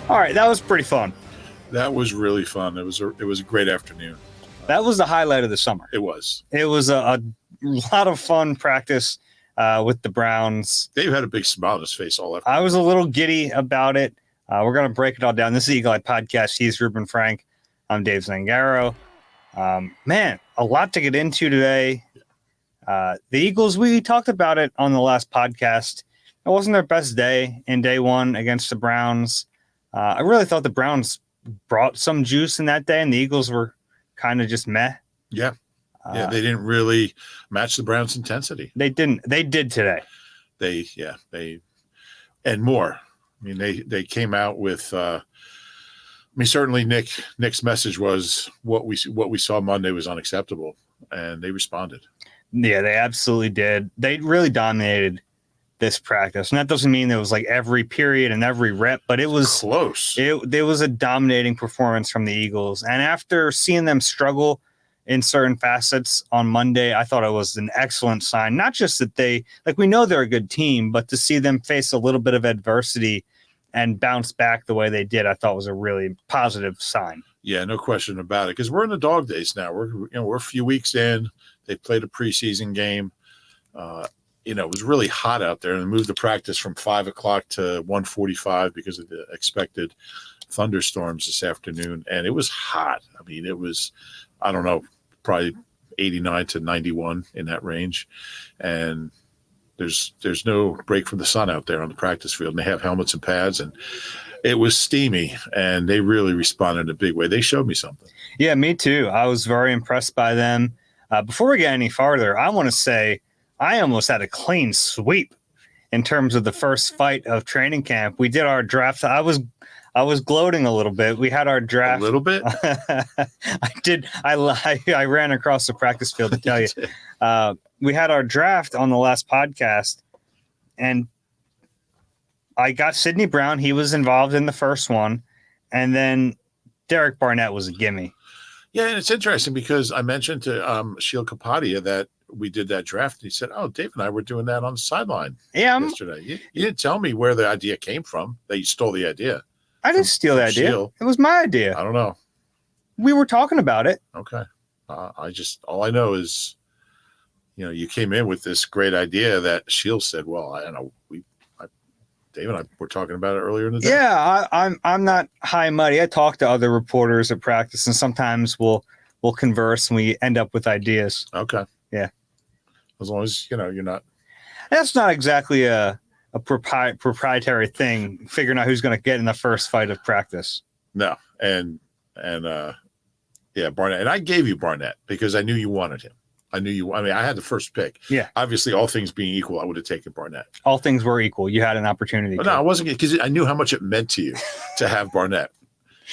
All right, that was pretty fun. That was really fun. It was a great afternoon. That was the highlight of the summer. It was. It was a lot of fun practice with the Browns. Dave had a big smile on his face all afternoon. I was a little giddy about it. We're going to break it all down. This is Eagle Eye Podcast. He's Reuben Frank. I'm Dave Zangaro. Man, a lot to get into today. The Eagles, we talked about it on the last podcast. It wasn't their best day in day one against the Browns. I really thought the Browns brought some juice in that day, and the Eagles were kind of just meh. Yeah. They didn't really match the Browns' intensity. They didn't. They did today. They and more. I mean, they came out with. Certainly Nick's message was what we saw Monday was unacceptable, and they responded. Yeah, they absolutely did. They really dominated this practice, and that doesn't mean it was like every period and every rep, but it was close. There was a dominating performance from the Eagles, and after seeing them struggle in certain facets on Monday, I thought it was an excellent sign. Not just that we know they're a good team, but to see them face a little bit of adversity and bounce back the way they did, I thought was a really positive sign. Yeah, no question about it. Because we're in the dog days now. We're a few weeks in. They played a preseason game. It was really hot out there, and moved the practice from 5:00 to 1:45 because of the expected thunderstorms this afternoon. And it was hot. I mean, it was, I don't know, probably 89 to 91 in that range. And there's no break from the sun out there on the practice field. And they have helmets and pads, and it was steamy, and they really responded in a big way. They showed me something. Yeah, me too. I was very impressed by them. Before we get any farther, I want to say I almost had a clean sweep in terms of the first fight of training camp. We did our draft. I was gloating a little bit. We had our draft. A little bit? I did. I ran across the practice field to tell you. We had our draft on the last podcast, and I got Sidney Brown. He was involved in the first one, and then Derek Barnett was a gimme. Yeah, and it's interesting because I mentioned to Sheil Kapadia that we did that draft, and he said, "Oh, Dave and I were doing that on the sideline yesterday." You didn't tell me where the idea came from, that you stole the idea. I didn't steal the idea. Sheil. It was my idea. I don't know. We were talking about it. Okay. All I know is, you came in with this great idea that Sheil said, well, I don't know, Dave and I were talking about it earlier in the day. Yeah, I'm not high and muddy. I talk to other reporters at practice, and sometimes we'll converse and we end up with ideas. Okay. Yeah. As long as you're not. That's not exactly a proprietary thing. Figuring out who's going to get in the first fight of practice. No, and Barnett, and I gave you Barnett because I knew you wanted him. I had the first pick. Yeah. Obviously, all things being equal, I would have taken Barnett. All things were equal. You had an opportunity. But no, I wasn't, because I knew how much it meant to you to have Barnett.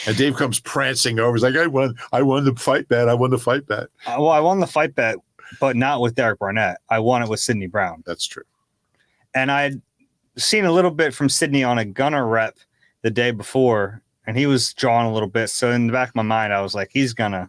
And Dave comes prancing over. He's like, I won the fight bet. I won the fight bet. Well, I won the fight bet, but not with Derek Barnett. I won it with Sidney Brown. That's true. And I'd seen a little bit from Sidney on a gunner rep the day before, and he was jawing a little bit. So in the back of my mind, I was like, he's gonna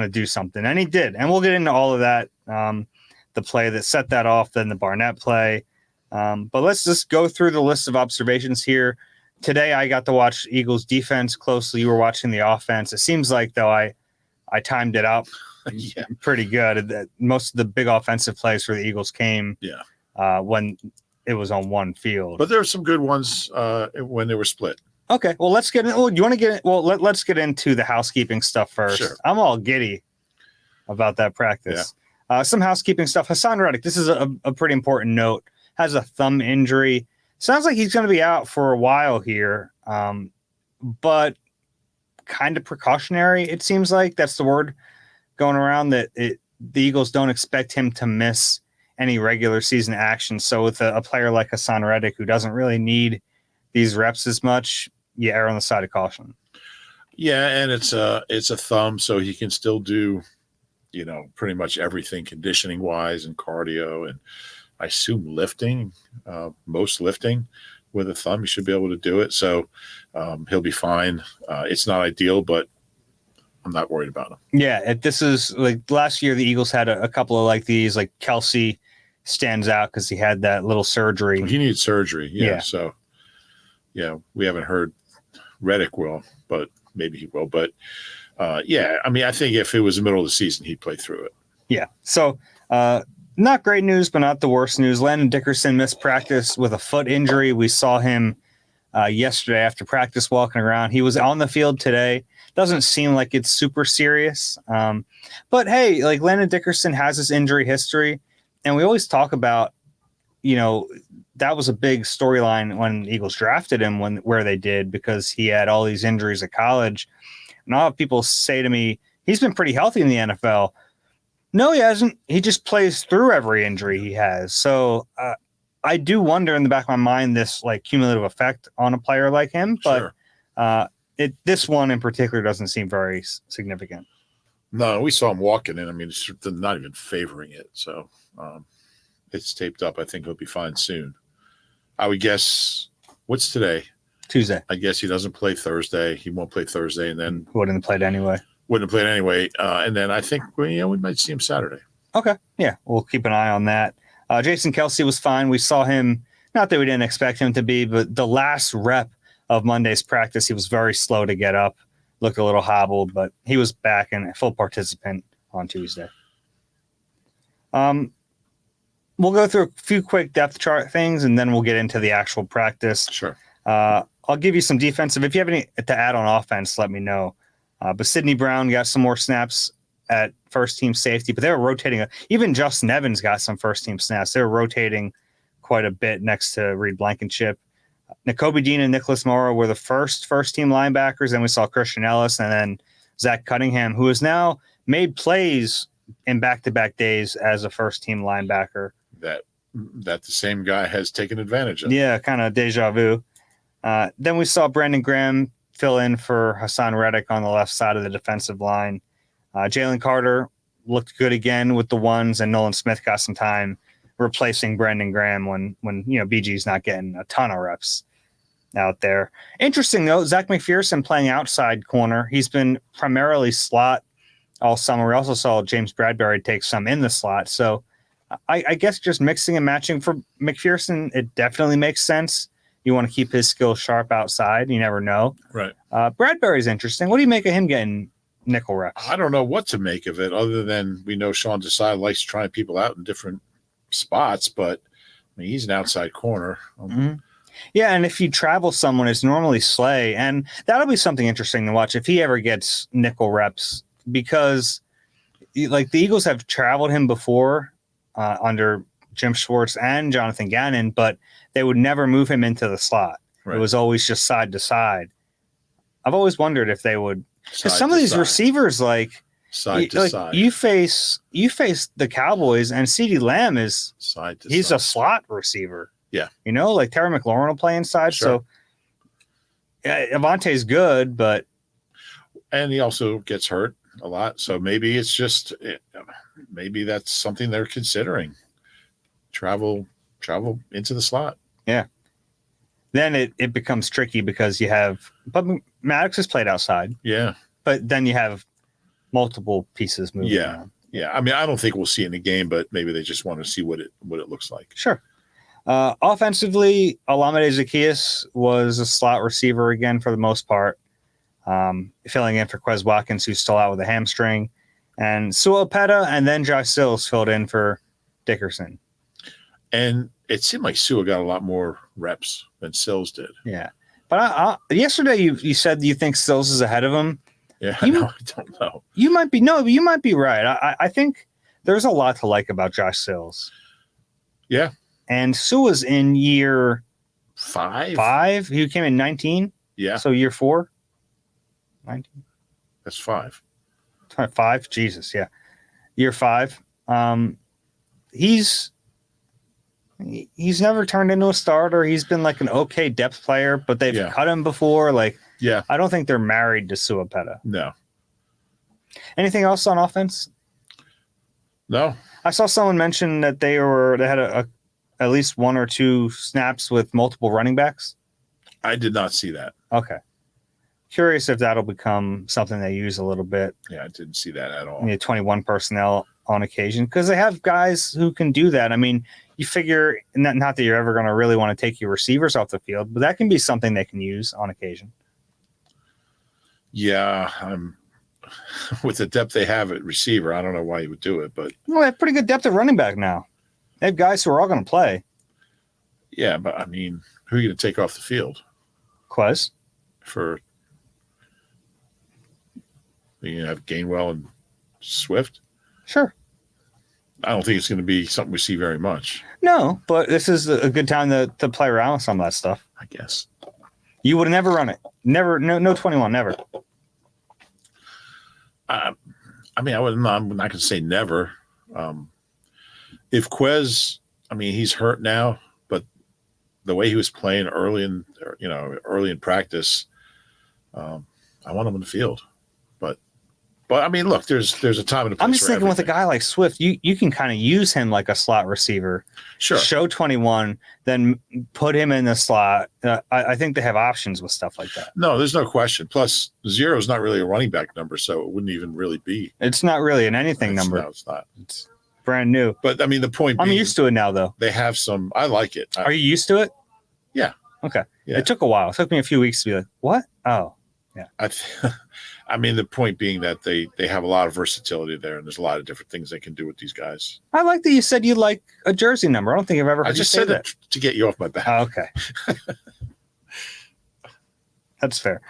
do something, and he did. And we'll get into all of that, the play that set that off, then the Barnett play. But let's just go through the list of observations here. Today, I got to watch Eagles defense closely. You were watching the offense. It seems like, though, I timed it up pretty good. Most of the big offensive plays for the Eagles came when it was on one field. But there were some good ones when they were split. Okay, well, let's get in. Oh, you want to get? Well, let's get into the housekeeping stuff first. Sure. I'm all giddy about that practice. Yeah. Some housekeeping stuff. Hassan Reddick, this is a pretty important note, has a thumb injury. Sounds like he's going to be out for a while here, but kind of precautionary, it seems like. That's the word going around, that the Eagles don't expect him to miss any regular season action. So with a player like Hassan Reddick, who doesn't really need these reps as much, you err on the side of caution. Yeah, and it's a thumb, so he can still do, pretty much everything conditioning wise and cardio, and I assume lifting, most lifting with a thumb. He should be able to do it. So he'll be fine. It's not ideal, but I'm not worried about him. Yeah, this is like last year. The Eagles had a couple of like these. Like Kelsey stands out because he had that little surgery. He needed surgery. Yeah. So we haven't heard Reddick will, but maybe he will. But yeah, I mean, I think if it was the middle of the season, he'd play through it. Yeah. So not great news, but not the worst news. Landon Dickerson missed practice with a foot injury. We saw him yesterday after practice walking around. He was on the field today. Doesn't seem like it's super serious. But hey, like Landon Dickerson has his injury history. And we always talk about, that was a big storyline when the Eagles drafted him where they did, because he had all these injuries at college. And a lot of people say to me, he's been pretty healthy in the NFL. No, he hasn't. He just plays through every injury he has. So I do wonder in the back of my mind this like cumulative effect on a player like him. But Sure. This one in particular doesn't seem very significant. No, we saw him walking in. I mean, it's not even favoring it. So it's taped up. I think he'll be fine soon. I would guess, what's today? Tuesday. I guess he doesn't play Thursday. He won't play Thursday, and then Wouldn't have played anyway. And then I think we might see him Saturday. Okay. Yeah, we'll keep an eye on that. Jason Kelce was fine. We saw him, not that we didn't expect him to be, but the last rep of Monday's practice, he was very slow to get up, looked a little hobbled, but he was back and a full participant on Tuesday. We'll go through a few quick depth chart things, and then we'll get into the actual practice. Sure. I'll give you some defensive. If you have any to add on offense, let me know. But Sidney Brown got some more snaps at first-team safety, but they were rotating. Even Justin Evans got some first-team snaps. They were rotating quite a bit next to Reed Blankenship. Nakobe Dean and Nicholas Morrow were the first-team linebackers. Then we saw Christian Ellis and then Zach Cunningham, who has now made plays in back-to-back days as a first-team linebacker. That the same guy has taken advantage of. Yeah, kind of deja vu. Then we saw Brandon Graham fill in for Hassan Reddick on the left side of the defensive line. Jalen Carter looked good again with the ones, and Nolan Smith got some time replacing Brandon Graham when BG's not getting a ton of reps out there. Interesting, though, Zach McPherson playing outside corner. He's been primarily slot all summer. We also saw James Bradbury take some in the slot. So I guess just mixing and matching for McPherson, it definitely makes sense. You want to keep his skills sharp outside. You never know. Right. Bradbury's interesting. What do you make of him getting nickel reps? I don't know what to make of it, other than we know Sean Desai likes trying people out in different spots, but I mean, he's an outside corner. Yeah, and if you travel someone, it's normally Slay, and that'll be something interesting to watch if he ever gets nickel reps, because like the Eagles have traveled him before under Jim Schwartz and Jonathan Gannon, but they would never move him into the slot. Right. It was always just side to side. I've always wondered if they would, because some of these receivers, like side to side, you face the Cowboys, and CeeDee Lamb is side to he's side. A slot receiver. Yeah, like Terry McLaurin will play inside. Sure. So yeah, Avante's good, and he also gets hurt a lot. So maybe it's just maybe that's something they're considering. Travel into the slot. Yeah. Then it becomes tricky because but Maddox has played outside. Yeah. But then you have multiple pieces moving around. Yeah. I mean, I don't think we'll see it in the game, but maybe they just want to see what it looks like. Sure. Offensively, Olamide Zaccheaus was a slot receiver again for the most part, filling in for Quez Watkins, who's still out with a hamstring, and Sua Opeta, and then Josh Sills filled in for Dickerson. And it seemed like Sua got a lot more reps than Sills did. Yeah. But yesterday you said you think Sills is ahead of him. Yeah, I don't know. You might be right. I think there's a lot to like about Josh Sills. Yeah. And Sua's in year 5. He came in 19. Yeah. So year 4. 19. That's 5. 5. Jesus. Yeah. Year 5. He's never turned into a starter. He's been like an okay depth player, but they've cut him before. I don't think they're married to Sua Opeta. No. Anything else on offense? No. I saw someone mention that they had at least 1 or 2 snaps with multiple running backs. I did not see that. Okay. Curious if that'll become something they use a little bit. Yeah, I didn't see that at all. 21 personnel on occasion, because they have guys who can do that. I mean, you figure, not that you're ever going to really want to take your receivers off the field, but that can be something they can use on occasion. Yeah, I'm with the depth they have at receiver. I don't know why he would do it, but Well, they have pretty good depth at running back now. They have guys who are all going to play. yeah, but I mean, who are you going to take off the field Quez. for? You know, have Gainwell and Swift. Sure. I don't think it's going to be something we see very much. No, but this is a good time to play around with some of that stuff. I guess. You would have never run it. Never. No 21. Never. I mean, I'm not going to say never. If Quez, I mean, he's hurt now, but the way he was playing early in practice, I want him in the field. But I mean, look, there's a time and a place. I'm just for thinking with a everything. guy like Swift, you can kind of use him like a slot receiver. Sure. Show 21, then put him in the slot. I think they have options with stuff like that. No, there's no question. Plus, 0 is not really a running back number, so it wouldn't even really be. It's not really an anything number. No, it's not. It's brand new. But I mean, the point I'm being, used to it now, though. they have some. I like it. Are you used to it? Yeah. Okay. Yeah. It took a while. It took me a few weeks to be like, what? Oh, yeah. I mean, the point being that they have a lot of versatility there, and there's a lot of different things they can do with these guys. I like that you said you like a jersey number. I don't think I've ever heard I just you say said that. it to get you off my back. Oh, okay. That's fair.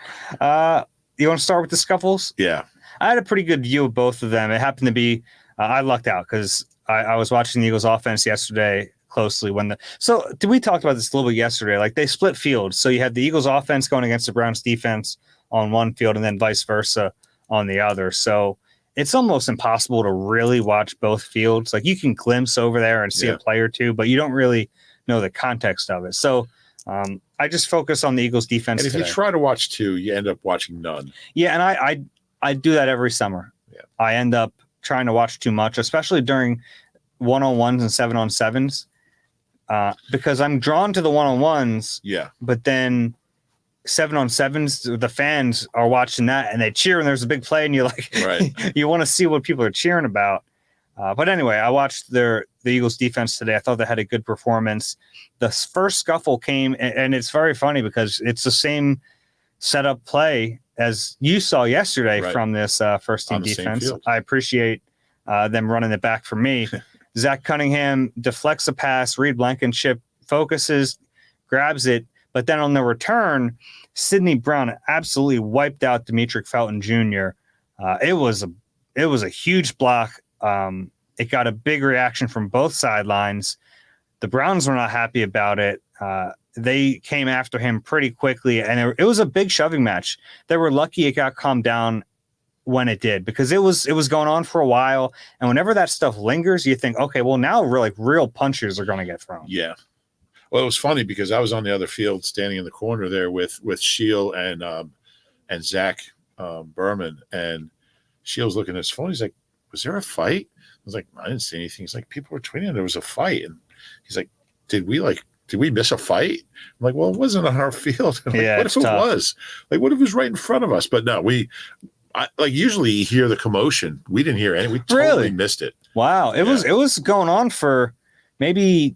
You want to start with the scuffles? Yeah. I had a pretty good view of both of them. It happened to be I lucked out because I was watching the Eagles offense yesterday closely so we talked about this a little bit yesterday. Like they split fields. So you had the Eagles offense going against the Browns defense on one field and then vice versa on the other. So it's almost impossible to really watch both fields. Like you can glimpse over there and see a play or two, but you don't really know the context of it. So I just focus on the Eagles defense. And if you try to watch two, you end up watching none. Yeah, and I do that every summer. Yeah. I end up trying to watch too much, especially during 1-on-1s and 7-on-7s, because I'm drawn to the 1-on-1s. Yeah. But then 7-on-7s, the fans are watching that and they cheer and there's a big play and you're like, right. You want to see what people are cheering about. But anyway, I watched the Eagles defense today. I thought they had a good performance. The first scuffle came, and it's very funny because it's the same setup play as you saw yesterday from this first team defense. I appreciate them running it back for me. Zach Cunningham deflects a pass. Reed Blankenship focuses, grabs it. But then on the return, Sidney Brown absolutely wiped out Demetric Felton Jr. It was a huge block. It got a big reaction from both sidelines. The Browns were not happy about it. They came after him pretty quickly, and it was a big shoving match. They were lucky it got calmed down when it did, because it was going on for a while. And whenever that stuff lingers, you think, okay, well now real punches are going to get thrown. Yeah. Well, it was funny because I was on the other field standing in the corner there with Shield and Zach Berman, and Shield's looking at his phone. He's like, was there a fight? I was like, I didn't see anything. He's like, people were tweeting there was a fight. And he's like, did we miss a fight? I'm like, well, it wasn't on our field. Like, yeah, what if it tough. was? Like, what if it was right in front of us? But no, usually you hear the commotion. We didn't hear any. We totally missed it. Wow. It was going on for maybe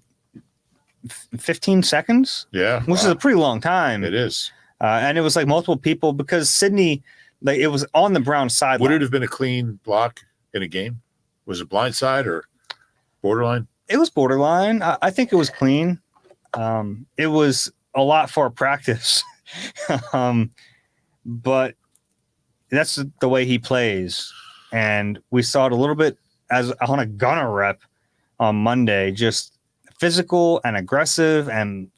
15 seconds. Yeah. Which is a pretty long time. It is. And it was like multiple people because Sidney, it was on the Browns side. Would it have been a clean block in a game? Was it blindside or borderline? It was borderline. I think it was clean. It was a lot for practice. But that's the way he plays. And we saw it a little bit as on a gunner rep on Monday, just physical and aggressive and,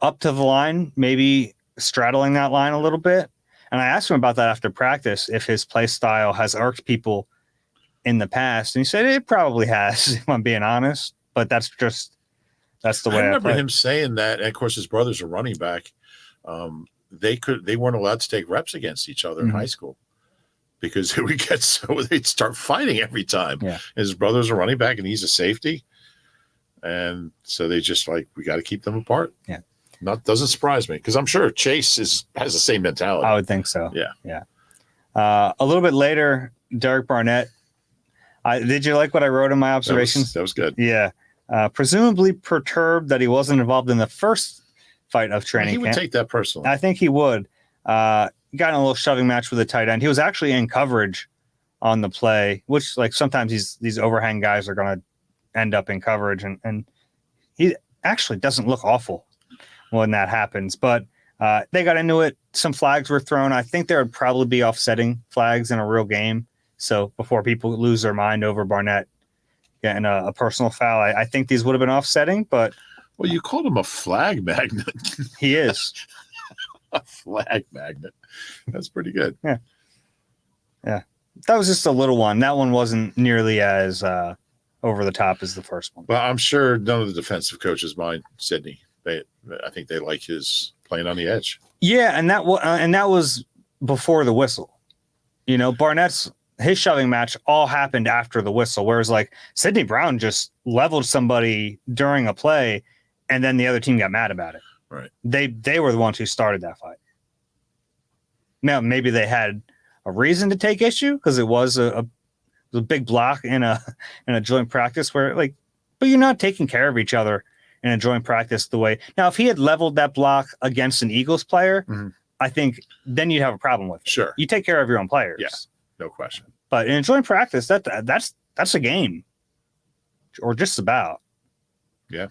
up to the line, maybe straddling that line a little bit. And I asked him about that after practice, if his play style has irked people in the past. And he said it probably has, if I'm being honest, but that's the way I remember play. Him saying that. And of course, his brother's a running back. They weren't allowed to take reps against each other in high school because they'd start fighting every time. Yeah. His brother's a running back and he's a safety. And so they just we got to keep them apart. Yeah. Doesn't surprise me because I'm sure Chase has the same mentality. I would think so. Yeah. Yeah. A little bit later, Derek Barnett. Did you like what I wrote in my observations? That was good. Yeah. Presumably perturbed that he wasn't involved in the first fight of training He would camp. take that personally. I think he would. got in a little shoving match with a tight end. He was actually in coverage on the play, which like sometimes these overhang guys are going to end up in coverage, and he actually doesn't look awful when that happens. But they got into it. Some flags were thrown. I think there would probably be offsetting flags in a real game. So before people lose their mind over Barnett getting a personal foul, I think these would have been offsetting. But well, you called him a flag magnet. He is. A flag magnet. That's pretty good. Yeah. That was just a little one. That one wasn't nearly as over the top as the first one. Well, I'm sure none of the defensive coaches mind Sidney. I think they like his playing on the edge. Yeah, and that was before the whistle. You know, his shoving match all happened after the whistle, whereas like Sidney Brown just leveled somebody during a play, and then the other team got mad about it. Right. They were the ones who started that fight. Now maybe they had a reason to take issue because it was a big block in a joint practice where like, but you're not taking care of each other in a joint practice the way. Now, if he had leveled that block against an Eagles player, I think then you'd have a problem with it. Sure. You take care of your own players. Yeah, no question. But in a joint practice, that's a game. Or just about. Yeah.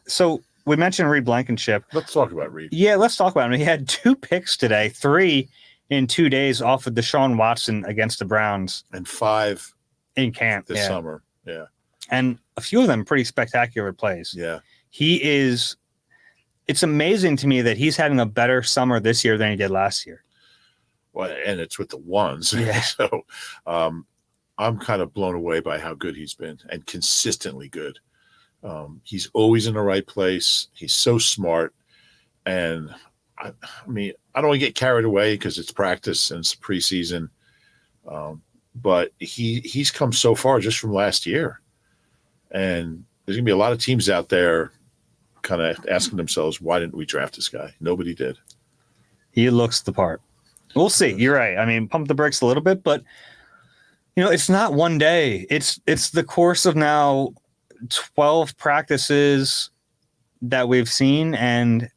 So we mentioned Reed Blankenship. Let's talk about Reed. Yeah, let's talk about him. He had 2 picks today, 3 in 2 days off of Deshaun Watson against the Browns. And 5 in camp this summer. Yeah. And a few of them pretty spectacular plays. Yeah. It's amazing to me that he's having a better summer this year than he did last year. Well, and it's with the ones. Yeah. So I'm kind of blown away by how good he's been and consistently good. He's always in the right place. He's so smart. And I mean, I don't want to get carried away because it's practice and it's preseason. But he's come so far just from last year. And there's going to be a lot of teams out there kind of asking themselves, why didn't we draft this guy? Nobody did. He looks the part. We'll see. You're right. I mean, pump the brakes a little bit, but you know, it's not one day. It's the course of now 12 practices that we've seen, and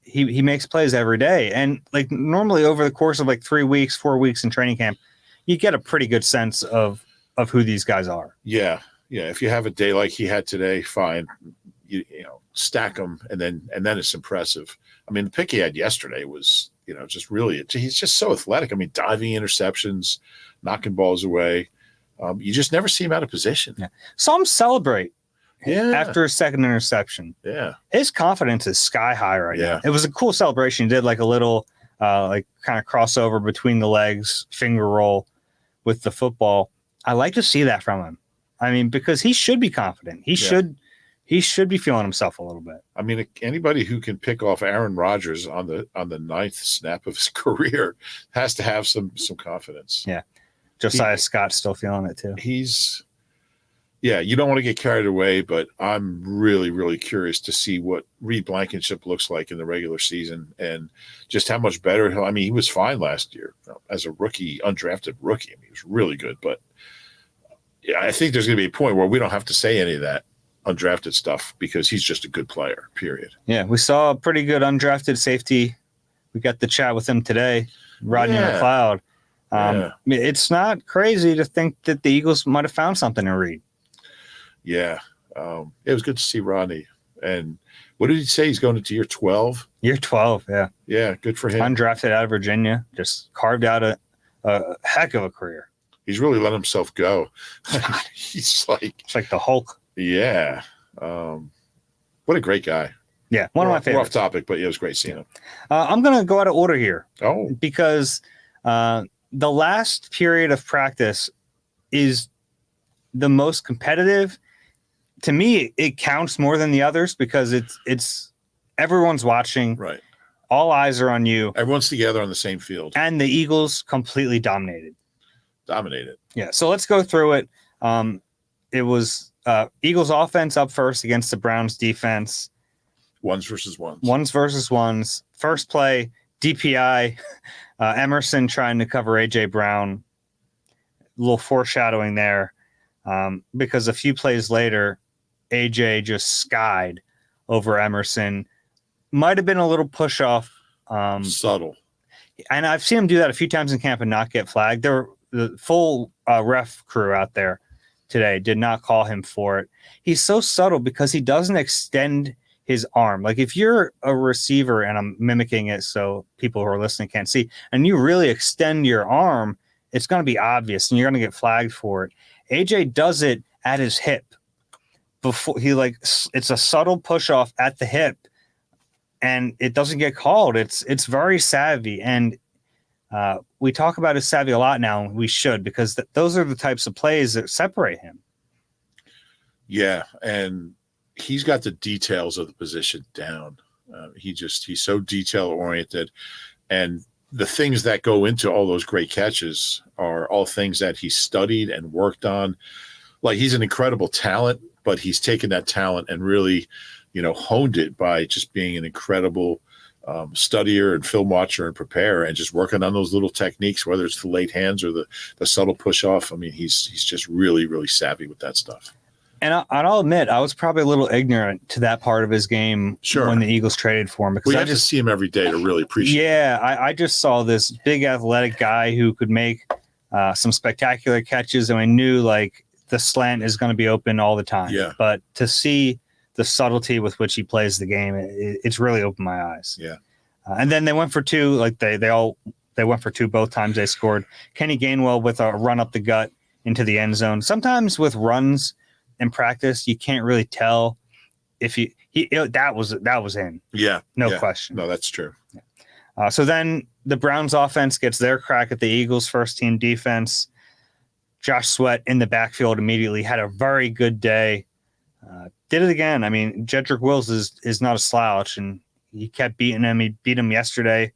he makes plays every day. And like normally over the course of like 3 weeks, 4 weeks in training camp, you get a pretty good sense of who these guys are. Yeah. Yeah. If you have a day like he had today, fine. You know, stack them and then it's impressive. I mean, the pick he had yesterday was, you know, just really, he's just so athletic. I mean, diving interceptions, knocking balls away. You just never see him out of position. Yeah. Saw him celebrate after a second interception. Yeah. His confidence is sky high right Yeah. now. It was a cool celebration. He did like a little like kind of crossover between the legs, finger roll with the football. I like to see that from him. I mean, because he should be confident. He should be feeling himself a little bit. I mean, anybody who can pick off Aaron Rodgers on the 9th snap of his career has to have some confidence. Yeah. Josiah Scott's still feeling it too. You don't want to get carried away, but I'm really, really curious to see what Reed Blankenship looks like in the regular season and just how much better. I mean, he was fine last year as a rookie, undrafted rookie. I mean, he was really good, but yeah, I think there's going to be a point where we don't have to say any of that undrafted stuff because he's just a good player, period. Yeah, we saw a pretty good undrafted safety. We got the chat with him today, Rodney McLeod. It's not crazy to think that the Eagles might have found something in Reed. Yeah, it was good to see Rodney. And what did he say? He's going into year 12? Year 12, yeah. Yeah, good for him. Undrafted out of Virginia, just carved out a heck of a career. He's really let himself go. It's like the Hulk. Yeah. What a great guy. Yeah, one of my favorites. Rough topic, but it was great seeing him. I'm going to go out of order here. Oh. Because the last period of practice is the most competitive. To me, it counts more than the others because it's everyone's watching. Right. All eyes are on you. Everyone's together on the same field. And the Eagles completely dominated. Yeah. So let's go through it. It was Eagles offense up first against the Browns defense. Ones versus ones. First play, DPI, Emerson trying to cover A.J. Brown. A little foreshadowing there because a few plays later, A.J. just skied over Emerson. Might have been a little push off. Subtle. And I've seen him do that a few times in camp and not get flagged. The full ref crew out there today did not call him for it. He's so subtle because he doesn't extend his arm. Like if you're a receiver, and I'm mimicking it so people who are listening can't see, and you really extend your arm, it's going to be obvious and you're going to get flagged for it. AJ does it at his hip. Before it's a subtle push off at the hip, and it doesn't get called. It's very savvy, and we talk about his savvy a lot now. We should, because those are the types of plays that separate him. Yeah, and he's got the details of the position down. He's so detail oriented, and the things that go into all those great catches are all things that he studied and worked on. Like, he's an incredible talent, but he's taken that talent and really, honed it by just being an incredible studier and film watcher and preparer, and just working on those little techniques, whether it's the late hands or the subtle push off. I mean, he's just really, really savvy with that stuff. And I'll admit, I was probably a little ignorant to that part of his game when the Eagles traded for him. Because we have to see him every day to really appreciate it. Yeah, I just saw this big athletic guy who could make some spectacular catches, and I knew the slant is going to be open all the time. Yeah. But to see the subtlety with which he plays the game, it's really opened my eyes. Yeah. And then they went for two. They went for two both times they scored. Kenny Gainwell with a run up the gut into the end zone. Sometimes with runs in practice, you can't really tell if that was in. Yeah. No question. No, that's true. Yeah. So then the Browns offense gets their crack at the Eagles' first team defense. Josh Sweat in the backfield immediately had a very good day. Did it again. I mean, Jedrick Wills is not a slouch, and he kept beating him. He beat him yesterday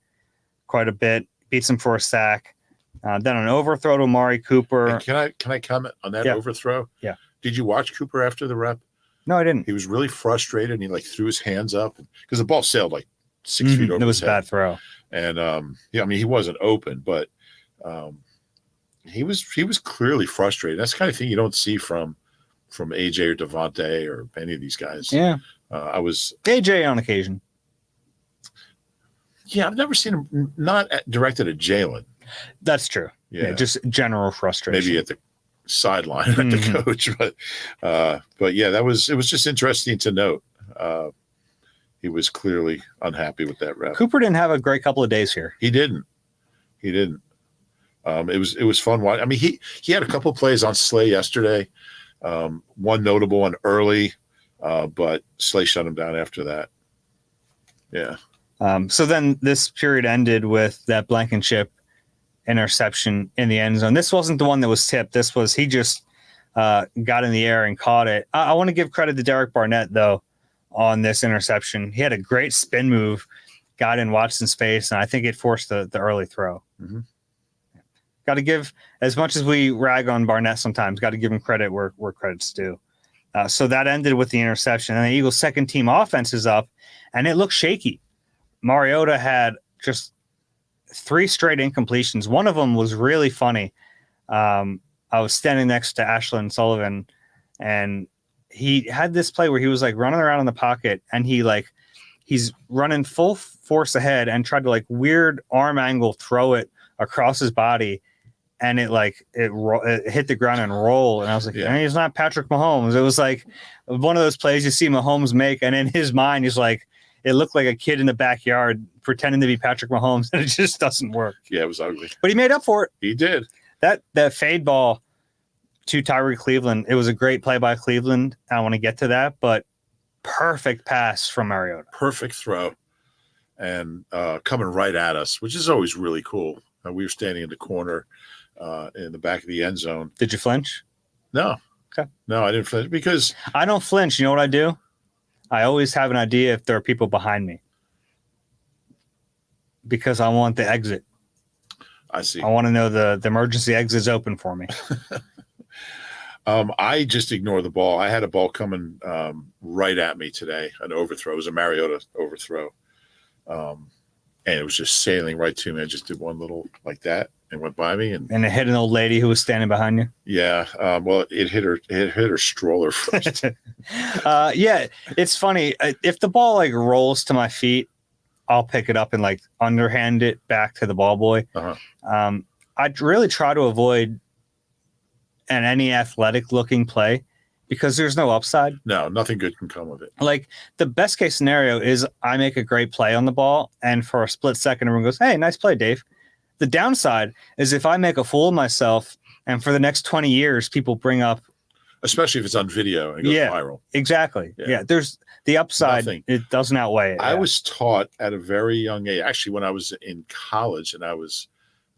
quite a bit. Beats him for a sack. Then an overthrow to Amari Cooper. Hey, can I comment on that overthrow? Yeah. Did you watch Cooper after the rep? No, I didn't. He was really frustrated, and he threw his hands up because the ball sailed 6 feet over. It was his a bad head. throw. And I mean, he wasn't open, but he was clearly frustrated. That's the kind of thing you don't see from AJ or Devontae or any of these guys. Yeah. I was AJ on occasion. Yeah, I've never seen him not directed at Jalen. That's true. Yeah, just general frustration. Maybe at the sideline at the coach, but yeah, it was just interesting to note. He was clearly unhappy with that rep. Cooper didn't have a great couple of days here. He didn't. It was fun watching. I mean, he had a couple of plays on Slay yesterday. One notable one early, but Slay shut him down after that. Yeah. So then this period ended with that Blankenship interception in the end zone. This wasn't the one that was tipped. This was he just got in the air and caught it. I want to give credit to Derek Barnett, though, on this interception. He had a great spin move, got in Watson's face, and I think it forced the early throw. Mm-hmm. Got to give, as much as we rag on Barnett sometimes, got to give him credit where credit's due. So that ended with the interception. And the Eagles' second-team offense is up, and it looked shaky. Mariota had just 3 straight incompletions. One of them was really funny. I was standing next to Ashlyn Sullivan, and he had this play where he was running around in the pocket, and he's running full force ahead and tried to weird arm angle throw it across his body, and it hit the ground and roll. And I was like, he's not Patrick Mahomes. It was one of those plays you see Mahomes make, and in his mind, he's it looked like a kid in the backyard pretending to be Patrick Mahomes, and it just doesn't work. Yeah, it was ugly. But he made up for it. He did. That fade ball to Tyree Cleveland, it was a great play by Cleveland. I want to get to that, but perfect pass from Mariota. Perfect throw. And coming right at us, which is always really cool. We were standing in the corner in the back of the end zone. Did you flinch? No. Okay. No, I didn't flinch because I don't flinch. You know what I do? I always have an idea if there are people behind me because I want the exit. I see. I want to know the emergency exit is open for me. I just ignore the ball. I had a ball coming right at me today, an overthrow. It was a Mariota overthrow. And it was just sailing right to me. I just did one little like that and went by me. And it hit an old lady who was standing behind you? Yeah. Well, it hit her stroller first. Yeah, it's funny. If the ball rolls to my feet, I'll pick it up and like underhand it back to the ball boy. I'd really try to avoid any athletic looking play because there's no upside. No, nothing good can come of it. Like the best case scenario is I make a great play on the ball and for a split second everyone goes, hey, nice play, Dave. The downside is if I make a fool of myself and for the next 20 years people bring up, especially if it's on video and it goes viral. Exactly. Yeah. There's the upside. Nothing. It doesn't outweigh it. I was taught at a very young age, actually when I was in college and I was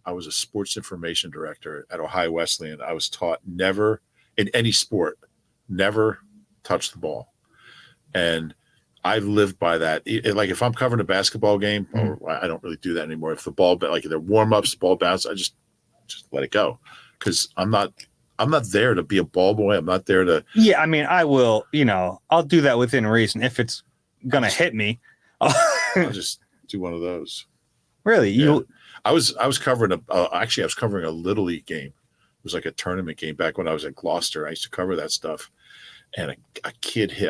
a sports information director at Ohio Wesleyan, I was taught never in any sport, never touch the ball. And I've lived by that. Like if I'm covering a basketball game, or I don't really do that anymore. If the ball, like they're warm-ups, ball bounce, I just let it go. Because I'm not there to be a ball boy. I'm not there to. Yeah, I mean, I will. I'll do that within reason. If it's gonna hit me, I'll just do one of those. Really, yeah. I was covering I was covering a Little League game. It was like a tournament game back when I was at Gloucester. I used to cover that stuff, and a kid hit.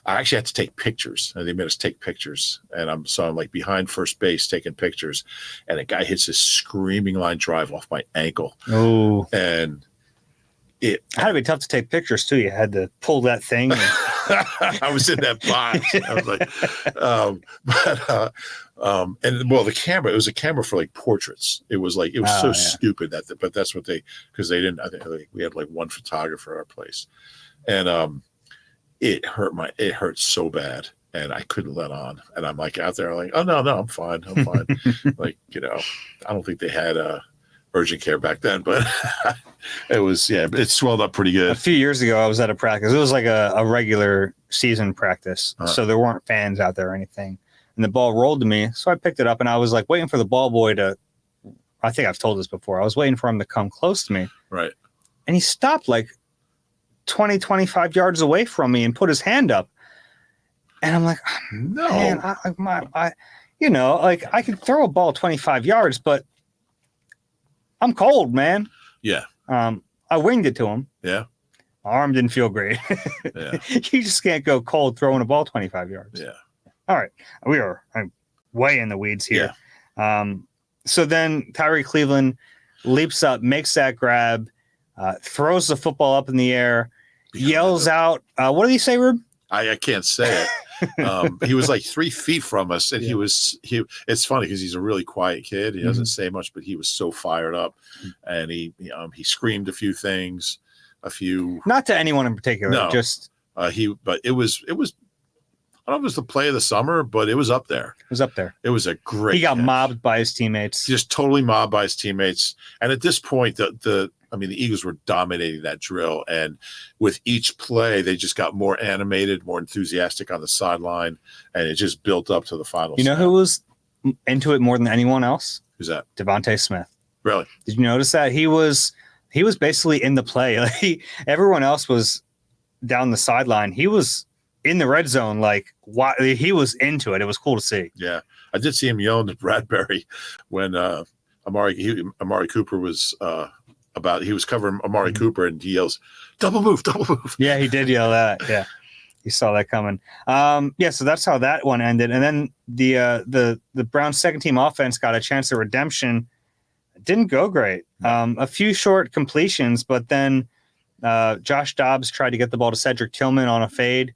I actually had to take pictures, and they made us take pictures. And I'm like behind first base taking pictures, and a guy hits this screaming line drive off my ankle. Oh, and it had to be tough to take pictures too. You had to pull that thing. I was in that box. I was like, and well, the camera, it was a camera for like portraits. It was so stupid but that's what because they didn't, I think we had like one photographer at our place, and it hurt so bad. And I couldn't let on. And I'm like out there like, oh no, I'm fine. Like, I don't think they had urgent care back then, but it was, it swelled up pretty good. A few years ago, I was at a practice. It was like a regular season practice. So there weren't fans out there or anything. And the ball rolled to me. So I picked it up and I was like waiting for the ball boy I think I've told this before. I was waiting for him to come close to me. Right. And he stopped like 20, 25 yards away from me and put his hand up. And I'm like, no, man, I could throw a ball 25 yards, but I'm cold, man. Yeah. I winged it to him. Yeah. My arm didn't feel great. Yeah. You just can't go cold throwing a ball 25 yards. Yeah. All right. We are way in the weeds here. Yeah. So then Tyree Cleveland leaps up, makes that grab, throws the football up in the air, yells out. What did he say, Rube? I can't say it. He was like 3 feet from us, and it's funny because he's a really quiet kid. He doesn't say much, but he was so fired up, and he screamed a few things, not to anyone in particular. No, just but it was. I don't know if it was the play of the summer, but it was up there. It was up there. It was a great. He got catch. mobbed by his teammates. Just totally mobbed by his teammates, and at this point, the Eagles were dominating that drill, and with each play, they just got more animated, more enthusiastic on the sideline, and it just built up to the final. You know who was into it more than anyone else? Who's that? Devontae Smith. Really? Did you notice that? He was basically in the play. Like everyone else was down the sideline. He was in the red zone. Like he was into it. It was cool to see. Yeah, I did see him yelling at Bradbury when Amari Cooper was. He was covering Amari Cooper, and he yells, double move. Yeah, he did yell that. Yeah, he saw that coming. So that's how that one ended. And then the Browns' second team offense got a chance at redemption. It didn't go great. A few short completions, but then Josh Dobbs tried to get the ball to Cedric Tillman on a fade,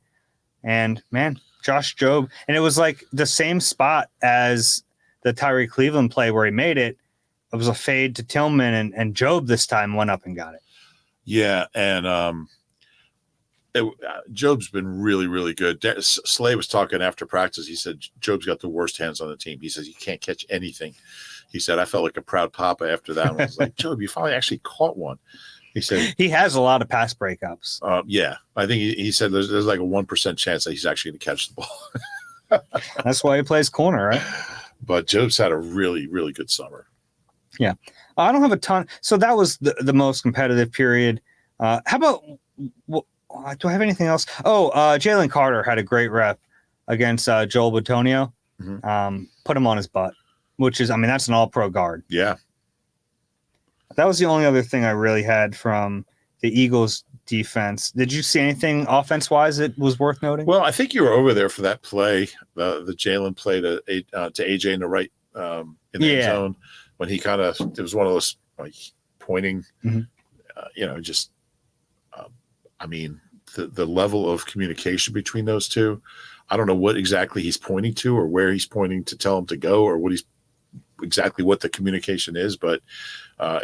and man, Josh Jobe, and it was like the same spot as the Tyree Cleveland play where he made it. It was a fade to Tillman, and Jobe this time went up and got it. Yeah, and Jobe's been really, really good. Slay was talking after practice. He said Jobe's got the worst hands on the team. He says he can't catch anything. He said, I felt like a proud papa after that one. I was like, Jobe, you finally actually caught one. He said he has a lot of pass breakups. Yeah, I think he said there's like a 1% chance that he's actually going to catch the ball. That's why he plays corner, right? But Jobe's had a really, really good summer. Yeah. I don't have a ton. So that was the most competitive period. How about, do I have anything else? Jalen Carter had a great rep against Joel Bitonio. Put him on his butt, which is, that's an all-pro guard. Yeah. That was the only other thing I really had from the Eagles defense. Did you see anything offense-wise that was worth noting? Well, I think you were over there for that play, the Jalen play to AJ in the right in the end zone when he kind of it was one of those like pointing, just I mean the level of communication between those two. I don't know what exactly he's pointing to or where he's pointing to tell him to go or what the communication is, but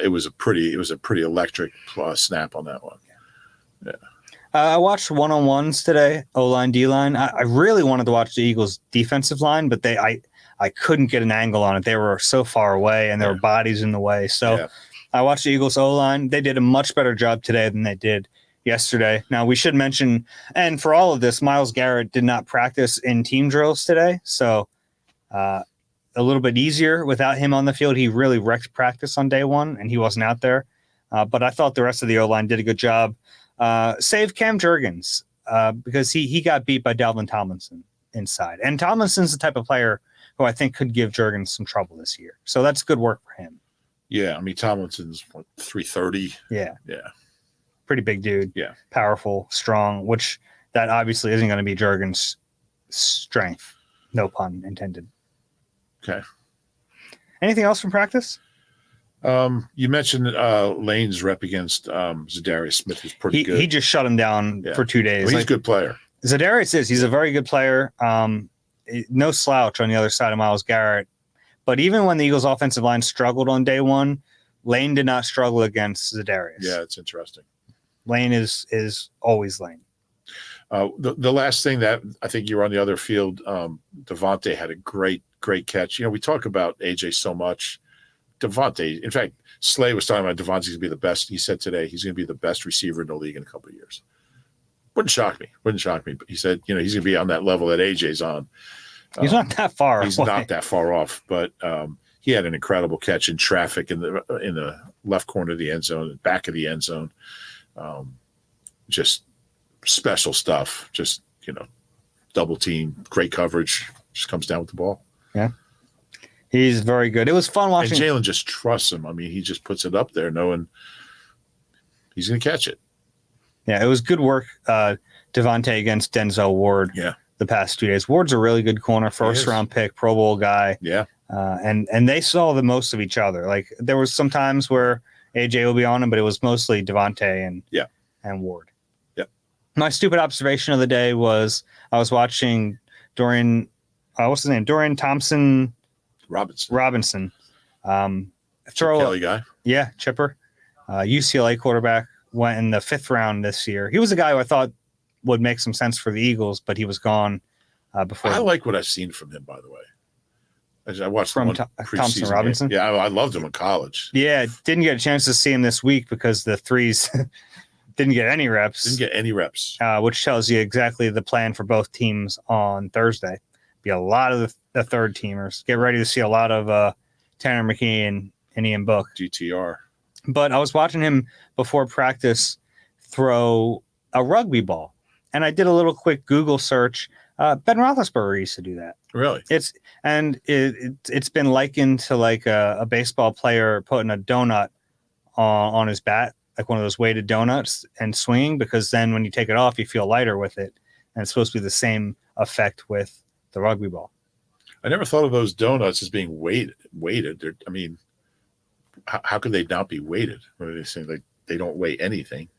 it was a pretty electric snap on that one. Yeah. I watched one-on-ones today, O-line, D-line. I really wanted to watch the Eagles' defensive line, but I couldn't get an angle on it. They were so far away, and there were bodies in the way. So I watched the Eagles' O-line. They did a much better job today than they did yesterday. Now, we should mention, and for all of this, Myles Garrett did not practice in team drills today, so a little bit easier without him on the field. He really wrecked practice on day one, and he wasn't out there. But I thought the rest of the O-line did a good job. Save Cam Jurgens because he got beat by Dalvin Tomlinson inside. And Tomlinson's the type of player who I think could give Jurgens some trouble this year. So that's good work for him. Yeah, I mean, Tomlinson's 330. Yeah. Yeah. Pretty big dude. Yeah. Powerful, strong, which that obviously isn't going to be Jurgens' strength. No pun intended. Okay. Anything else from practice? You mentioned Lane's rep against Zadarius Smith was pretty good. He just shut him down for 2 days. Well, he's a good player. Zadarius is. He's a very good player. No slouch on the other side of Myles Garrett. But even when the Eagles' offensive line struggled on day one, Lane did not struggle against Zadarius. Yeah, it's interesting. Lane is always Lane. The last thing that I think you were on the other field, Devontae had a great catch. We talk about AJ so much. Devontae, in fact, Slay was talking about Devontae's going to be the best. He said today he's going to be the best receiver in the league in a couple of years. Wouldn't shock me. But he said, he's going to be on that level that AJ's on. He's not that far. He's not that far off, but he had an incredible catch in traffic in the left corner of the end zone, back of the end zone. Just special stuff. Just double team, great coverage. Just comes down with the ball. Yeah. He's very good. It was fun watching. And Jalen just trusts him. I mean, he just puts it up there knowing he's going to catch it. Yeah, it was good work, Devontae against Denzel Ward the past 2 days. Ward's a really good corner, first-round pick, Pro Bowl guy. Yeah. And they saw the most of each other. Like, there was some times where AJ will be on him, but it was mostly Devontae and Ward. Yep. My stupid observation of the day was I was watching Dorian Thompson Robinson. Kelly guy. Yeah, Chipper. UCLA quarterback, went in the 5th round this year. He was a guy who I thought would make some sense for the Eagles, but he was gone before. I like what I've seen from him, by the way. I watched from Thompson Robinson. Game. Yeah, I loved him in college. Yeah, didn't get a chance to see him this week because the threes didn't get any reps. Which tells you exactly the plan for both teams on Thursday. Be a lot of the third teamers. Get ready to see a lot of Tanner McKee and Ian Book. GTR. But I was watching him before practice throw a rugby ball. And I did a little quick Google search. Ben Roethlisberger used to do that. Really? It's been likened to like a baseball player putting a donut on his bat, like one of those weighted donuts, and swinging, because then when you take it off, you feel lighter with it. And it's supposed to be the same effect with the rugby ball. I never thought of those donuts as being weighted. I mean, how could they not be weighted? What are they saying? Like they don't weigh anything.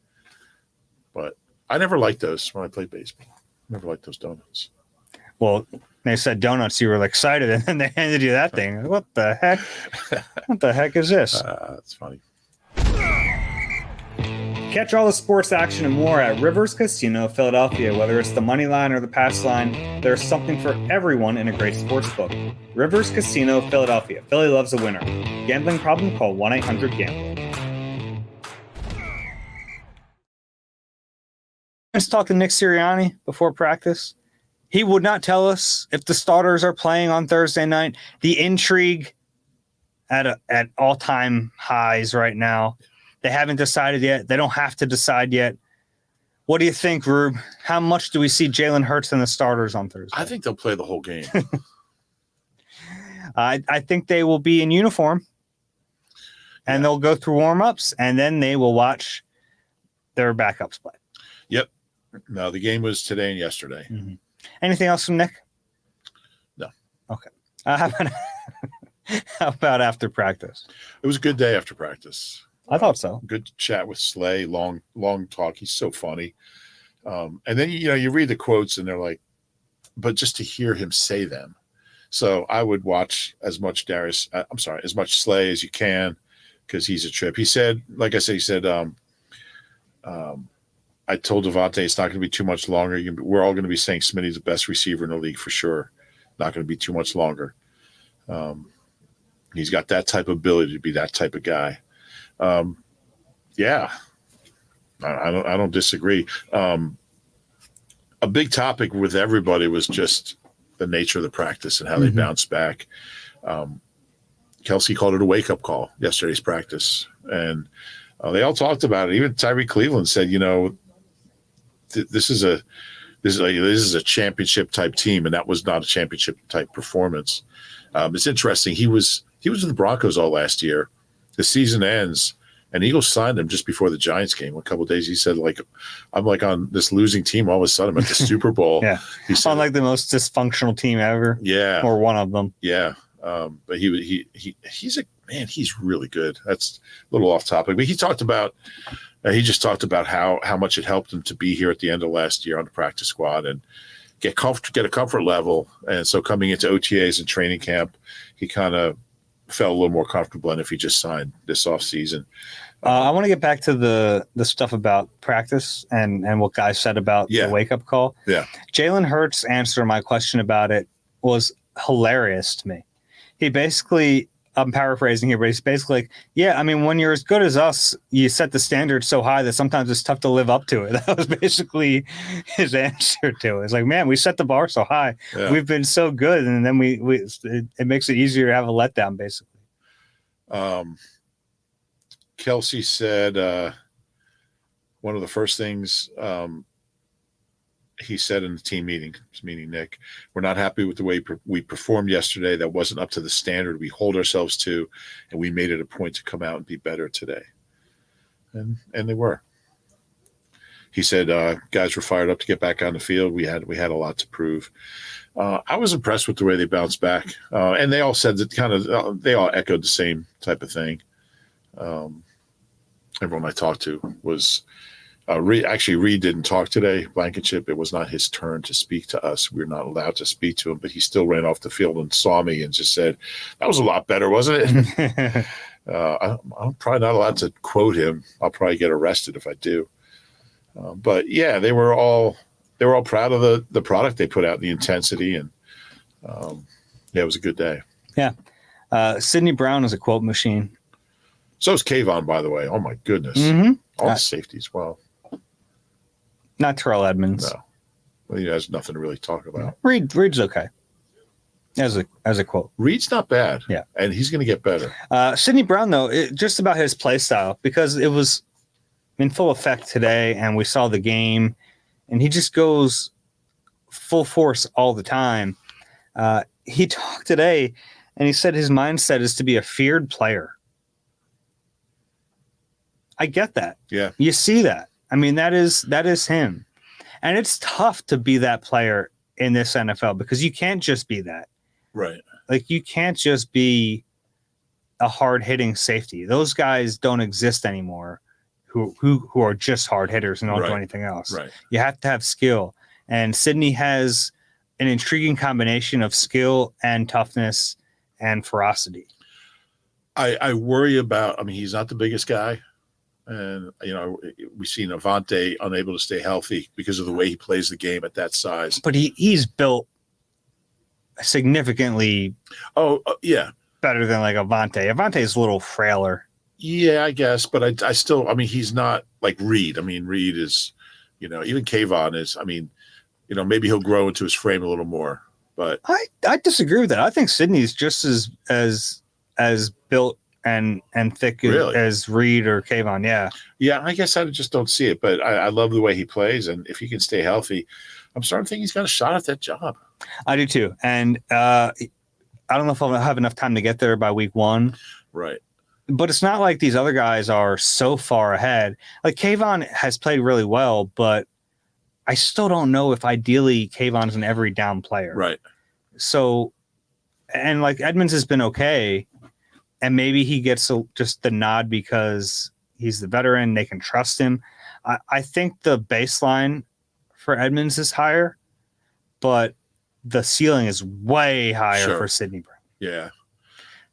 But I never liked those when I played baseball. Never liked those donuts. Well, they said donuts, you were excited, and then they handed you that thing. What the heck? What the heck is this? That's funny. Catch all the sports action and more at Rivers Casino Philadelphia. Whether it's the money line or the pass line, there's something for everyone in a great sports book. Rivers Casino Philadelphia. Philly loves a winner. Gambling problem? Call 1-800-GAMBLER. Let's talk to Nick Sirianni before practice. He would not tell us if the starters are playing on Thursday night. The intrigue at all-time highs right now. They haven't decided yet. They don't have to decide yet. What do you think, Rube? How much do we see Jalen Hurts and the starters on Thursday? I think they'll play the whole game. I think they will be in uniform, and they'll go through warm-ups, and then they will watch their backups play. Yep. No, the game was today and yesterday. Mm-hmm. Anything else from Nick? No. Okay. How about after practice? It was a good day after practice. I thought so. Good chat with Slay. Long talk. He's so funny. And then you read the quotes and they're like, but just to hear him say them. So I would watch as much Slay as you can because he's a trip. He said, like I said, I told Devontae it's not going to be too much longer. We're all going to be saying Smitty's the best receiver in the league for sure. Not going to be too much longer. He's got that type of ability to be that type of guy. Yeah, I don't disagree. A big topic with everybody was just the nature of the practice and how they bounced back. Kelsey called it a wake-up call, yesterday's practice. And they all talked about it. Even Tyree Cleveland said, this is a championship type team, and that was not a championship type performance. It's interesting. He was with the Broncos all last year. The season ends, and Eagles signed him just before the Giants game. A couple of days, he said, I'm on this losing team. All of a sudden, I'm at the Super Bowl. Yeah, he said, on the most dysfunctional team ever. Yeah, or one of them. Yeah, but he's he's really good. That's a little off topic, but he just talked about how much it helped him to be here at the end of last year on the practice squad and get a comfort level. And so coming into OTAs and training camp, he kind of felt a little more comfortable than if he just signed this offseason. I want to get back to the stuff about practice and what guys said about the wake-up call. Yeah. Jalen Hurts' answer to my question about it was hilarious to me. He basically, I'm paraphrasing here, but he's basically when you're as good as us, you set the standard so high that sometimes it's tough to live up to it. That was basically his answer to it. It's like, man, we set the bar so high. Yeah. We've been so good, and then it makes it easier to have a letdown, basically. Kelsey said one of the first things he said in the team meeting, meaning Nick, we're not happy with the way we performed yesterday. That wasn't up to the standard we hold ourselves to, and we made it a point to come out and be better today. And they were. He said guys were fired up to get back on the field. We had a lot to prove. I was impressed with the way they bounced back, and they all said that they all echoed the same type of thing. Everyone I talked to was. Reed didn't talk today, Blankenship. It was not his turn to speak to us. We were not allowed to speak to him, but he still ran off the field and saw me and just said, that was a lot better, wasn't it? I'm probably not allowed to quote him. I'll probably get arrested if I do. But yeah, they were all proud of the product they put out, the intensity, and it was a good day. Yeah. Sidney Brown is a quote machine. So is Kayvon, by the way. Oh my goodness. Mm-hmm. All the safeties. Wow. Not Terrell Edmonds. No. Well, he has nothing to really talk about. Reed's okay. As a quote. Reed's not bad. Yeah. And he's going to get better. Sidney Brown, though, just about his play style, because it was in full effect today and we saw the game, and he just goes full force all the time. He talked today and he said his mindset is to be a feared player. I get that. Yeah. You see that. I mean, that is him. And it's tough to be that player in this NFL because you can't just be that. Right. Like, you can't just be a hard-hitting safety. Those guys don't exist anymore who are just hard hitters and don't do anything else. Right. You have to have skill. And Sidney has an intriguing combination of skill and toughness and ferocity. I worry about, he's not the biggest guy. And, we've seen Avante unable to stay healthy because of the way he plays the game at that size. But he's built significantly better than like Avante. Avante is a little frailer. Yeah, I guess. But I still, he's not like Reed. Reed is, even Kayvon is, maybe he'll grow into his frame a little more. But I disagree with that. I think Sidney's just as built and thick as Reed or Kayvon. Yeah, I guess I just don't see it, but I love the way he plays, and if he can stay healthy, I'm starting to think he's got a shot at that job. I do too, and I don't know if I'll have enough time to get there by week 1. Right. But it's not like these other guys are so far ahead. Like Kayvon has played really well, but I still don't know if ideally Kayvon's an every down player. Right. So, and like Edmonds has been okay, and maybe he gets just the nod because he's the veteran. They can trust him. I think the baseline for Edmonds is higher, but the ceiling is way higher for Sidney Brown. Yeah.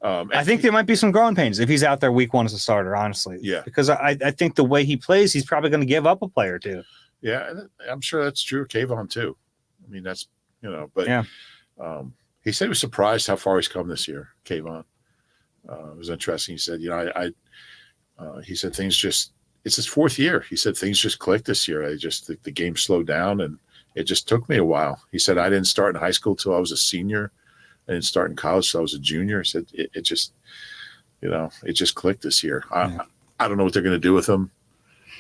I think there might be some growing pains if he's out there week 1 as a starter, honestly. Yeah. Because I think the way he plays, he's probably going to give up a play or two. Yeah, I'm sure that's true of Kayvon too. I mean, that's, but yeah. He said he was surprised how far he's come this year, Kayvon. It was interesting. He said, he said things just, it's his 4th year. He said things just clicked this year. The game slowed down and it just took me a while. He said, I didn't start in high school till I was a senior. I didn't start in college till I was a junior. He said, it just, it just clicked this year. I don't know what they're going to do with him.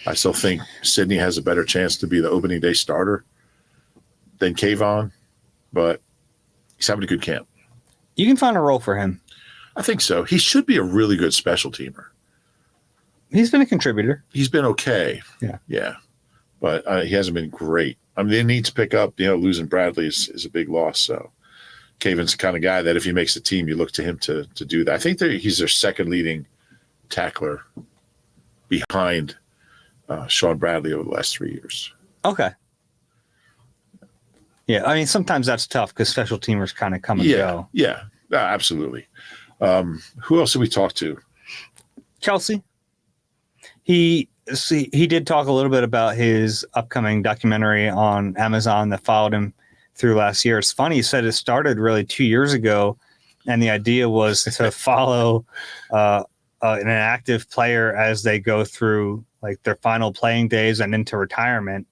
I still think Sidney has a better chance to be the opening day starter than Kayvon, but he's having a good camp. You can find a role for him. I think so. He should be a really good special teamer. He's been a contributor. He's been okay. Yeah. Yeah. But he hasn't been great. I mean, they need to pick up, losing Bradley is a big loss. So Kayvon's the kind of guy that if he makes the team, you look to him to do that. I think he's their second leading tackler behind Sean Bradley over the last 3 years. Okay. Yeah, I mean, sometimes that's tough because special teamers kind of come and go. Yeah, absolutely. Who else did we talk to? Chelsea. He did talk a little bit about his upcoming documentary on Amazon that followed him through last year. It's funny, he said it started really 2 years ago, and the idea was to follow an active player as they go through like their final playing days and into retirement.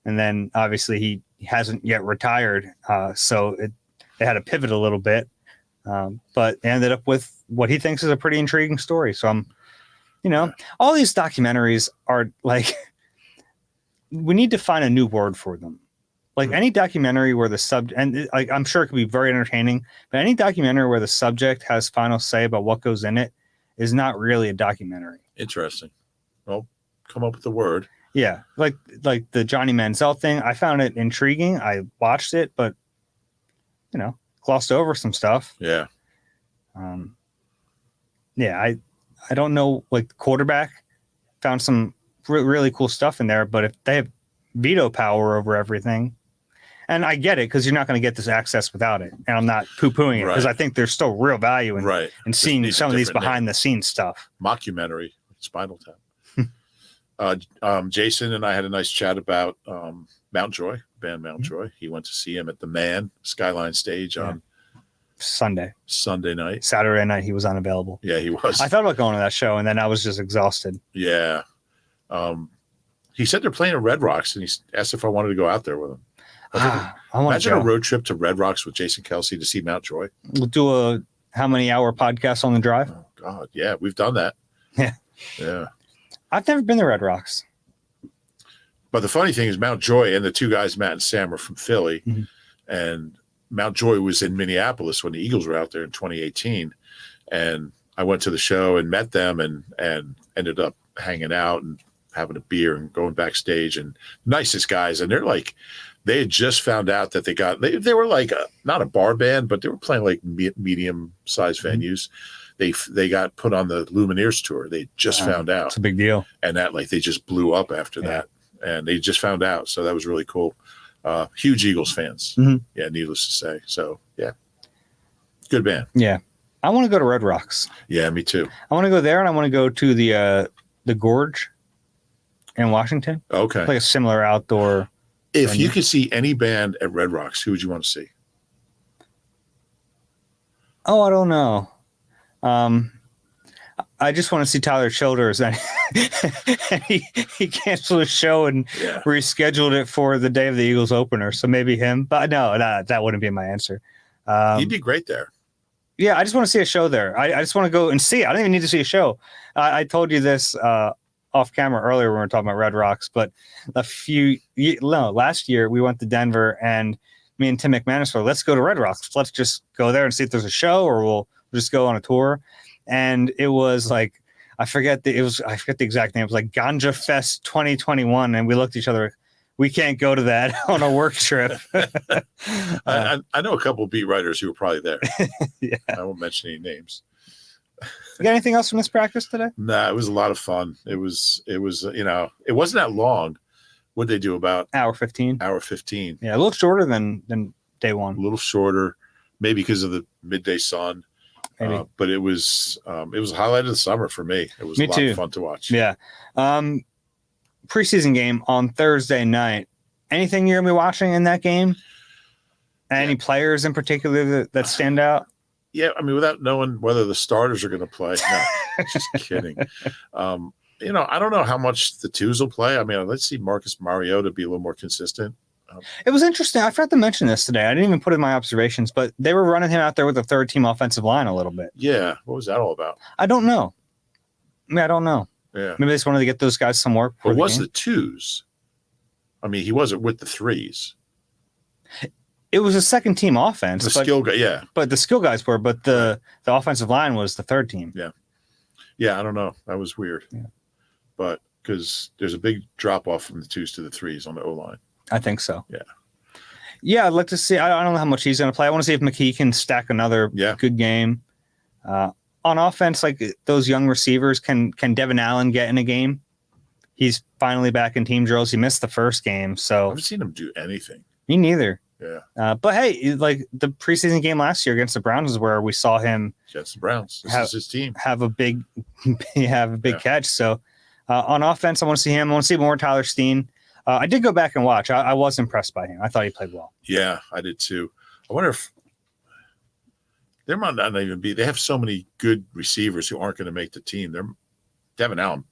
And then obviously he hasn't yet retired, so they had to pivot a little bit, but they ended up with what he thinks is a pretty intriguing story. So I'm, all these documentaries are like, we need to find a new word for them. Like any documentary where the subject, and like I'm sure it could be very entertaining, but any documentary where the subject has final say about what goes in it is not really a documentary. Interesting. Well, come up with the word. Yeah, like the Johnny Manziel thing. I found it intriguing. I watched it, but glossed over some stuff. Yeah. I don't know. Like the quarterback found some really cool stuff in there, but if they have veto power over everything, and I get it because you're not going to get this access without it, and I'm not poo-pooing it because I think there's still real value in seeing some of these behind the scenes stuff. Mockumentary, Spinal Tap. Jason and I had a nice chat about Mount Joy, band Mount Joy. He went to see him at the Man Skyline stage on Sunday night. Saturday night he was unavailable. Yeah, he was. I thought about going to that show, and then I was just exhausted. Yeah. He said they're playing at Red Rocks, and he asked if I wanted to go out there with him. Imagine a road trip to Red Rocks with Jason Kelsey to see Mount Joy. We'll do a how many hour podcast on the drive? Oh, God. Yeah, we've done that. Yeah. Yeah. I've never been to Red Rocks. But the funny thing is Mount Joy and the two guys, Matt and Sam, are from Philly. Mm-hmm. And Mount Joy was in Minneapolis when the Eagles were out there in 2018. And I went to the show and met them and ended up hanging out and having a beer and going backstage, and nicest guys. And they're like, they had just found out that they were like not a bar band, but they were playing like medium sized venues. They got put on the Lumineers tour. They just found out. It's a big deal. And that they just blew up after that. And they just found out. So that was really cool. Huge Eagles fans. Mm-hmm. Yeah, needless to say. So yeah. Good band. Yeah. I want to go to Red Rocks. Yeah, me too. I want to go there, and I want to go to the Gorge in Washington. Okay. Like a similar outdoor. If venue. You could see any band at Red Rocks, who would you want to see? Oh, I don't know. I just want to see Tyler Childers. And he canceled his show and rescheduled it for the day of the Eagles opener. So maybe him. But no, that wouldn't be my answer. He'd be great there. Yeah, I just want to see a show there. I just want to go and see it. I don't even need to see a show. I told you this off camera earlier when we were talking about Red Rocks, but last year we went to Denver, and me and Tim McManus were, let's go to Red Rocks. Let's just go there and see if there's a show, or we'll just go on a tour. And it was like I forget the exact name. It was like Ganja Fest 2021, and we looked at each other. We can't go to that on a work trip. I know a couple of beat writers who were probably there. Yeah. I won't mention any names. You got anything else from this practice today? Nah, it was a lot of fun. It was it wasn't that long. What'd they do, about Hour 15. hour 15? Yeah, a little shorter than day A one. little shorter, maybe because of the midday sun. Maybe. But it was a highlight of the summer for me. It was Me a lot too. of fun to watch. Yeah. Preseason game on Thursday night. Anything you're gonna be watching in that game? Any players in particular that stand out? Yeah, I mean, without knowing whether the starters are going to play. No, just kidding. I don't know how much the twos will play. I mean, let's see Marcus Mariota be a little more consistent. It was interesting. I forgot to mention this today. I didn't even put it in my observations, but they were running him out there with the third team offensive line a little bit. Yeah, what was that all about? I don't know. I don't know. Yeah, Maybe they just wanted to get those guys some work. Or was the twos? I mean, he wasn't with the threes. It was a second team offense. The skill guy, yeah. But the skill guys were, but the offensive line was the third team. Yeah. Yeah, I don't know. That was weird. Yeah. But because there's a big drop off from the twos to the threes on the O-line. I think so. Yeah. Yeah, I'd like to see. I don't know how much he's going to play. I want to see if McKee can stack another good game. On offense, like those young receivers, can Devin Allen get in a game? He's finally back in team drills. He missed the first game, so I haven't seen him do anything. Me neither. Yeah. But hey, like the preseason game last year against the Browns is where we saw him against the Browns. This is his team. Have a big catch. So on offense, I want to see him. I want to see more Tyler Steen. I did go back and watch. I was impressed by him. I thought he played well. Yeah, I did too. I wonder if there might not even be. They have so many good receivers who aren't going to make the team. Devin Allen,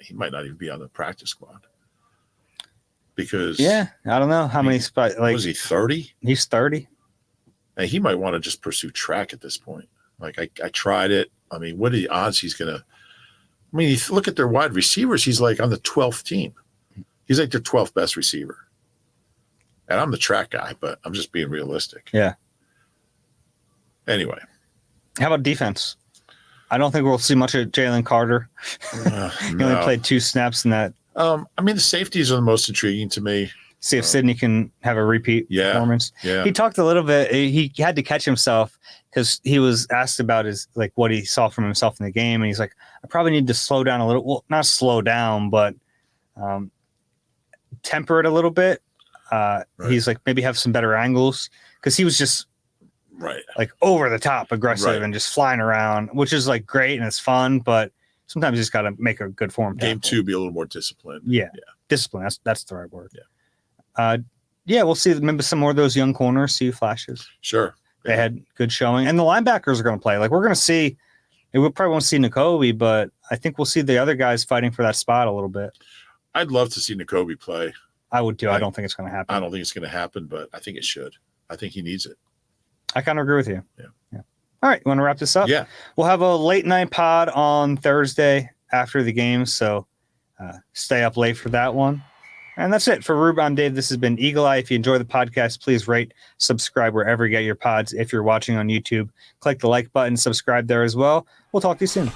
he might not even be on the practice squad. Because I don't know how many spots. Like, was he 30? He's 30. And he might want to just pursue track at this point. Like I tried it. I mean, what are the odds he's gonna? I mean, you look at their wide receivers. He's like on the 12th team. He's like their 12th best receiver. And I'm the track guy, but I'm just being realistic. Yeah. Anyway, how about defense? I don't think we'll see much of Jalen Carter. He only played 2 snaps in that. I mean, the safeties are the most intriguing to me. See if Sidney can have a repeat performance. Yeah. He talked a little bit. He had to catch himself because he was asked about what he saw from himself in the game. And he's like, I probably need to slow down a little. Well, not slow down, but temper it a little bit. Right. He's like, maybe have some better angles because he was just like over the top aggressive and just flying around, which is like great and it's fun, but sometimes you just got to make a good form. Game 2, be a little more disciplined. Yeah. Discipline. That's the right word. Yeah. We'll see maybe some more of those young corners, see flashes. Sure. They had good showing. And the linebackers are going to play. Like we're going to see, we probably won't see Nakobe, but I think we'll see the other guys fighting for that spot a little bit. I'd love to see Nakobe play. I would too. I don't think it's going to happen. I don't think it's going to happen, but I think it should. I think he needs it. I kind of agree with you. Yeah. All right. You want to wrap this up? Yeah. We'll have a late night pod on Thursday after the game. So stay up late for that one. And that's it. For Rube, I'm Dave. This has been Eagle Eye. If you enjoy the podcast, please rate, subscribe wherever you get your pods. If you're watching on YouTube, click the like button, subscribe there as well. We'll talk to you soon.